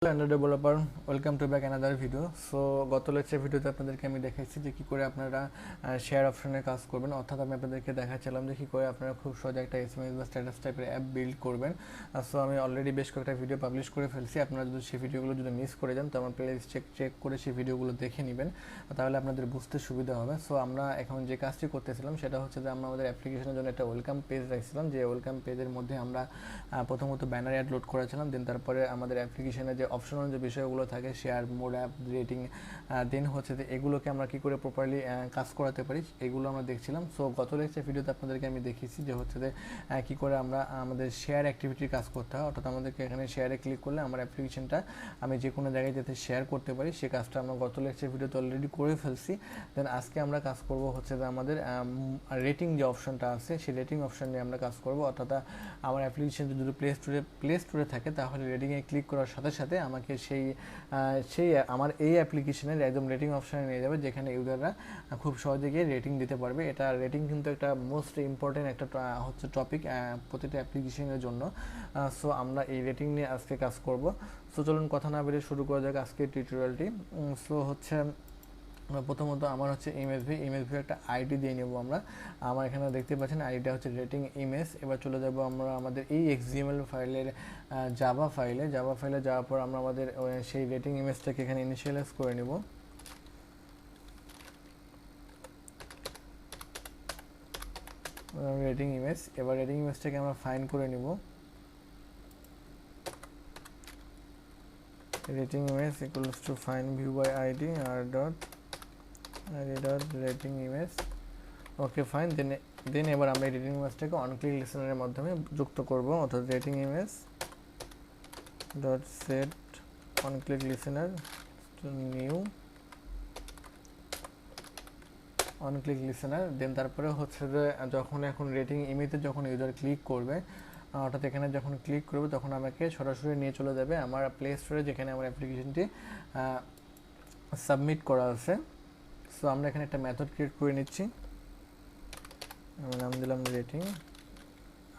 Android developer, welcome to back another video. So গত lecture ভিডিওতে আপনাদেরকে আমি দেখাইছি যে কী করে আপনারা শেয়ার অপশনে কাজ করবেন, অর্থাৎ আমি আপনাদেরকে দেখাচ্ছিলাম যে কী করে আপনারা খুব সহজে একটা SMS বা স্ট্যাটাস টাইপের অ্যাপ বিল্ড করবেন। সো আমি অলরেডি বেশ কয়েকটা ভিডিও পাবলিশ করে ফেলছি। আপনারা যদি সেই ভিডিওগুলো যদি মিস করে যান তো আমার প্লেলিস্ট চেক করে সেই ভিডিওগুলো দেখে নেবেন, তাহলে আপনাদের বুঝতে সুবিধা হবে। সো আমরা এখন যে কাজটি করতেছিলাম সেটা হচ্ছে যে আমরা আমাদের অ্যাপ্লিকেশনের জন্য একটা ওয়েলকাম পেজ রাখছিলাম, যে ওয়েলকাম পেজের মধ্যে আমরা প্রথমত ব্যানার অ্যাড লোড করেছিলাম। দেন তারপরে আমাদের অ্যাপ্লিকেশনের যে অপশনাল যে বিষয়গুলো থাকে, শেয়ার, মোড, অ্যাপ, রেটিং, দেন হচ্ছে যে এগুলোকে আমরা কী করে প্রপারলি কাজ করাতে পারি এগুলো আমরা দেখছিলাম। সো গত লেকচার ভিডিওতে আপনাদেরকে আমি দেখিয়েছি যে হচ্ছে যে কী করে আমরা আমাদের শেয়ার অ্যাক্টিভিটির কাজ করতে হয়, অর্থাৎ আমাদেরকে এখানে শেয়ারে ক্লিক করলে আমার অ্যাপ্লিকেশনটা আমি যে কোনো জায়গায় যাতে শেয়ার করতে পারি সে কাজটা আমরা গত লেকচার ভিডিওতে অলরেডি করে ফেলছি। দেন আজকে আমরা কাজ করব হচ্ছে যে আমাদের রেটিং যে অপশনটা আছে সেই রেটিং অপশন নিয়ে আমরা কাজ করব, অর্থাৎ আমার অ্যাপ্লিকেশন যদি প্লে স্টোরে থাকে তাহলে রেটিংয়ে ক্লিক করার সাথে সাথে আমাকে সেই আমার এই অ্যাপ্লিকেশনের একদম রেটিং অপশানে নিয়ে যাবে, যেখানে ইউজাররা খুব সহজে গিয়ে রেটিং দিতে পারবে। এটা রেটিং কিন্তু একটা মোস্ট ইম্পর্টেন্ট একটা হচ্ছে টপিক প্রতিটা অ্যাপ্লিকেশনের জন্য। সো আমরা এই রেটিং নিয়ে আজকে কাজ করব। সো চলুন কথা না বেরিয়ে শুরু করা যাক আজকের টিউটোরিয়ালটি। সো হচ্ছে প্রথমত আমার হচ্ছে ইমেজ ভি একটা আইডি দিয়ে নেব আমরা। আমার এখানে দেখতে পাচ্ছেন আইডিটা হচ্ছে রেটিং ইমেজ। এবার চলে যাব আমরা আমাদের এই এক্সএমএল ফাইলের জাভা ফাইলে যাওয়ার পর আমরা আমাদের সেই রেটিং ইমেজটাকে এখানে ইনিশিয়ালাইজ করে নেব। রেটিং ইমেজ, এবার রেটিং ইমেজটাকে আমরা ফাইন্ড করে নিব। Rating image equals to find view by ID R dot rating image. Okay fine. Then এবার আমরা এই রেটিং ইমেজটাকে অন ক্লিক লিসেনারের মাধ্যমে যুক্ত করব, অর্থাৎ rating image dot set on click listener new on click listener. Then তারপরে হচ্ছে যে যখন এখন রেটিং ইমেজে যখন ইউজার ক্লিক করবে, অর্থাৎ এখানে যখন ক্লিক করবে তখন আমাকে সরাসরি নিয়ে চলে যাবে আমার প্লে স্টোরে, যেখানে আমার অ্যাপ্লিকেশনটি সাবমিট করা আছে। সো আমরা এখানে একটা মেথড ক্রিয়েট করে নিচ্ছি, নাম দিলাম রেটিং।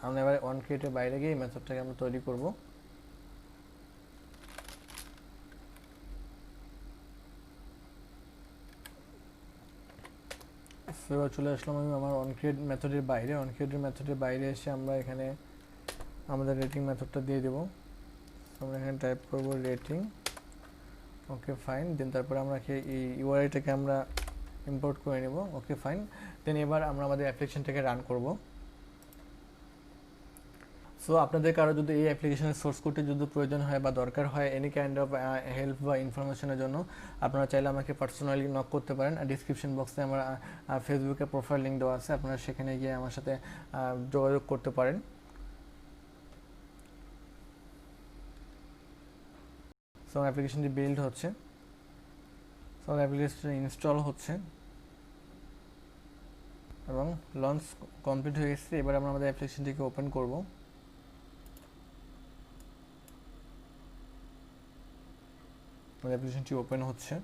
আমরা এবার অন ক্রিয়েটের বাইরে গিয়ে এই মেথডটাকে আমরা তৈরি করব। এবার চলে আসলাম আমি আমার অন ক্রিয়েট মেথডের বাইরে এসে আমরা এখানে আমাদের রেটিং মেথডটা দিয়ে দেবো। আমরা এখানে টাইপ করব রেটিং। ওকে ফাইন। দেন তারপরে আমরা এই ইউআরআইটাকে আমরা ইম্পোর্ট করে নেব। ওকে ফাইন। দেন এবার আমরা আমাদের অ্যাপ্লিকেশনটাকে রান করব। সো আপনাদের কারো যদি এই অ্যাপ্লিকেশনের সোর্স কোডটি যদি প্রয়োজন হয় বা দরকার হয় এনি কাইন্ড অফ হেল্প বা ইনফরমেশনের জন্য, আপনারা চাইলে আমাকে পার্সোনালি নক করতে পারেন। ডিসক্রিপশন বক্সে আমার ফেসবুকে প্রোফাইল লিঙ্ক দেওয়া আছে, আপনারা সেখানে গিয়ে আমার সাথে যোগাযোগ করতে পারেন। সো অ্যাপ্লিকেশনটি বিল্ড হচ্ছে, সো অ্যাপ্লিকেশন ইনস্টল হচ্ছে এবং লঞ্চ কমপ্লিট হয়ে গেছে। এবার আমরা আমাদের অ্যাপ্লিকেশনটিকে ওপেন করব। আমাদের অ্যাপ্লিকেশনটি ওপেন হচ্ছে।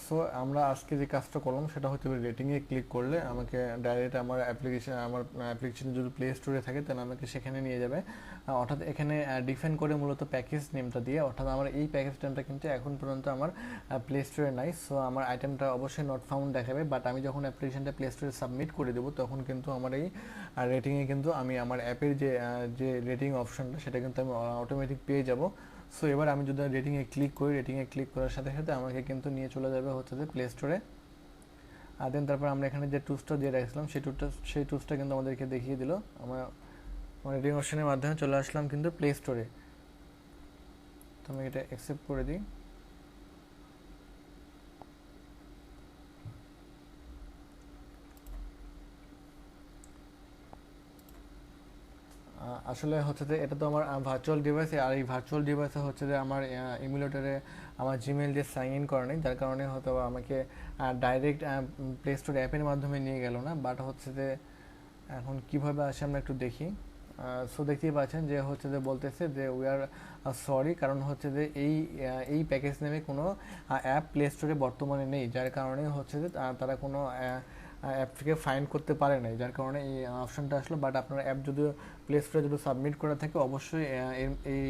সো আমরা আজকে যে কাজটা করলাম সেটা হচ্ছে রেটিংয়ে ক্লিক করলে আমাকে ডাইরেক্ট আমার অ্যাপ্লিকেশন যদি প্লে স্টোরে থাকে তাহলে আমাকে সেখানে নিয়ে যাবে। অর্থাৎ এখানে ডিফাইন করে মূলত প্যাকেজ নেমটা দিয়ে, অর্থাৎ আমার এই প্যাকেজ নেমটা কিন্তু এখন পর্যন্ত আমার প্লে স্টোরে নাই। সো আমার আইটেমটা অবশ্যই নট ফাউন্ড দেখাবে, বাট আমি যখন অ্যাপ্লিকেশনটা প্লে স্টোরে সাবমিট করে দেবো তখন কিন্তু আমার এই রেটিংয়ে কিন্তু আমি আমার অ্যাপের যে রেটিং অপশনটা সেটা কিন্তু আমি অটোমেটিক পেয়ে যাব। সো এবার আমি যদি রেটিংয়ে ক্লিক করি, রেটিংয়ে ক্লিক করার সাথে সাথে আমাকে কিন্তু নিয়ে চলে যাবে হচ্ছে যে প্লে স্টোরে। আর দেন তারপর আমরা এখানে যে টুলসটা দিয়ে রাখছিলাম সেই টুলসটা কিন্তু আমাদেরকে দেখিয়ে দিল। আমরা রেটিং অপশনের মাধ্যমে চলে আসলাম কিন্তু প্লে স্টোরে। তো আমি এটা অ্যাকসেপ্ট করে দিই। আসলে হচ্ছে যে এটা তো আমার ভার্চুয়াল ডিভাইস, আর এই ভার্চুয়াল ডিভাইসে হচ্ছে যে আমার ইমুলেটরে আমার জিমেল দিয়ে সাইন ইন করা নেই, যার কারণে হয়তো আমাকে ডাইরেক্ট প্লে স্টোর অ্যাপের মাধ্যমে নিয়ে গেল না। বাট হচ্ছে যে এখন কিভাবে আসে আমরা একটু দেখি। সো দেখতেই পাচ্ছেন যে হচ্ছে যে বলতেছে যে উই আর সরি, কারণ হচ্ছে যে এই প্যাকেজ নেমে কোনো অ্যাপ প্লে স্টোরে বর্তমানে নেই, যার কারণে হচ্ছে যে তারা কোনো অ্যাপ থেকে ফাইন্ড করতে পারে নাই, যার কারণে এই অপশনটা আসলো। বাট আপনার অ্যাপ যদিও প্লে স্টোরে যদি সাবমিট করা থাকে, অবশ্যই এই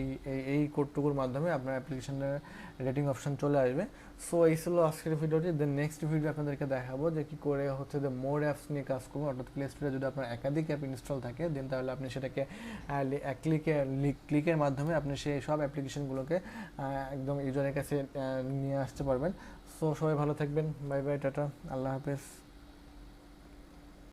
এই কোডটুকুর মাধ্যমে আপনার অ্যাপ্লিকেশনের রেটিং অপশন চলে আসবে। সো এই ছিল আজকের ভিডিওটি। দেন নেক্সট ভিডিও আপনাদেরকে দেখাবো যে কী করে হচ্ছে যে মোর অ্যাপস নিয়ে কাজ করবো। অর্থাৎ প্লে স্টোরে যদি আপনার একাধিক অ্যাপ ইনস্টল থাকে, দেন তাহলে আপনি সেটাকে এক ক্লিকের মাধ্যমে আপনি সেই সব অ্যাপ্লিকেশনগুলোকে একদম ইউজারের কাছে নিয়ে আসতে পারবেন। সো সবাই ভালো থাকবেন, বাই বাই, টাটা, আল্লাহ হাফেজ।